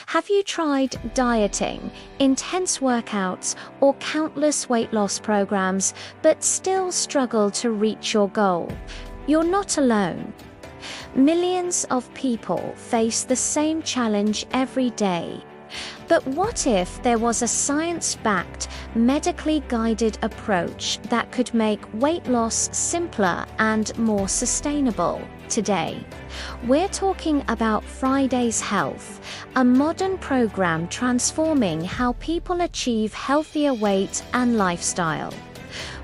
Have you tried dieting, intense workouts, or countless weight loss programs, but still struggle to reach your goal? You're not alone. Millions of people face the same challenge every day. But what if there was a science-backed, medically guided approach that could make weight loss simpler and more sustainable? Today, we're talking about Friday's Health, a modern program transforming how people achieve healthier weight and lifestyle.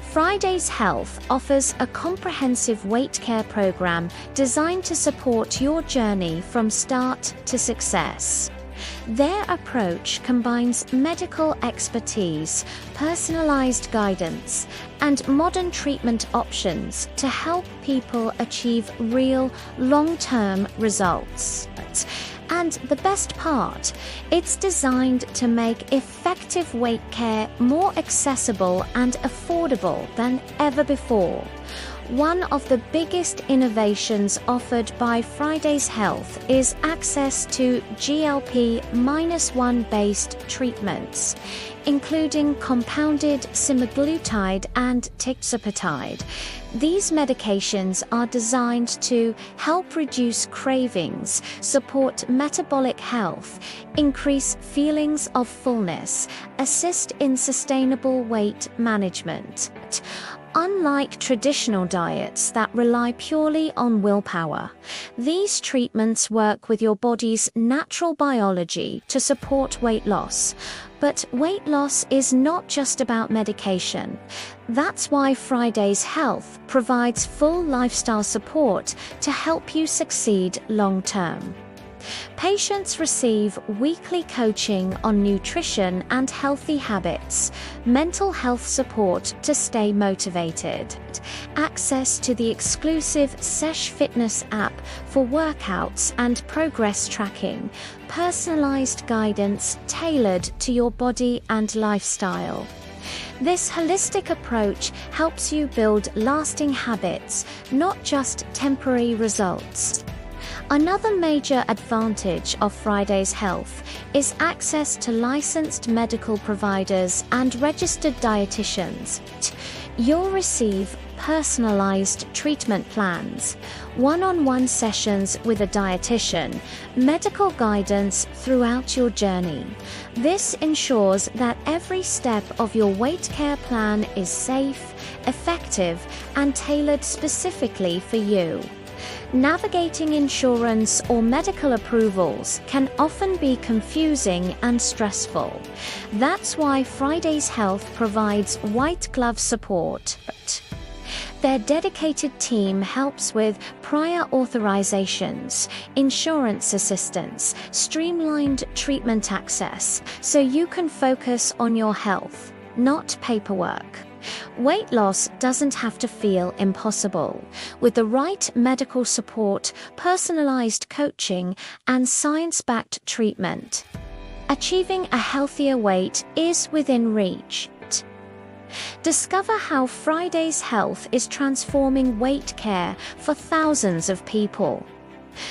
Friday's Health offers a comprehensive weight care program designed to support your journey from start to success. Their approach combines medical expertise, personalized guidance, and modern treatment options to help people achieve real, long-term results. And the best part, it's designed to make effective weight care more accessible and affordable than ever before. One of the biggest innovations offered by Friday's Health is access to GLP-1 based treatments, including compounded semaglutide and tirzepatide. These medications are designed to help reduce cravings, support metabolic health, increase feelings of fullness, assist in sustainable weight management. Unlike traditional diets that rely purely on willpower, these treatments work with your body's natural biology to support weight loss. But weight loss is not just about medication. That's why Friday's Health provides full lifestyle support to help you succeed long-term. Patients receive weekly coaching on nutrition and healthy habits, mental health support to stay motivated, access to the exclusive Sesh Fitness app for workouts and progress tracking, personalized guidance tailored to your body and lifestyle. This holistic approach helps you build lasting habits, not just temporary results. Another major advantage of Friday's Health is access to licensed medical providers and registered dietitians. You'll receive personalized treatment plans, one-on-one sessions with a dietitian, medical guidance throughout your journey. This ensures that every step of your weight care plan is safe, effective, and tailored specifically for you. Navigating insurance or medical approvals can often be confusing and stressful. That's why Friday's Health provides white glove support. Their dedicated team helps with prior authorizations, insurance assistance, streamlined treatment access, so you can focus on your health, not paperwork. Weight loss doesn't have to feel impossible. With the right medical support, personalized coaching, and science-backed treatment, achieving a healthier weight is within reach. Discover how Friday's Health is transforming weight care for thousands of people.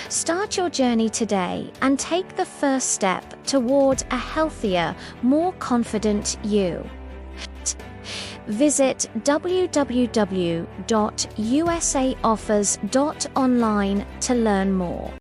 Start your journey today and take the first step toward a healthier, more confident you. Visit www.usaoffers.online to learn more.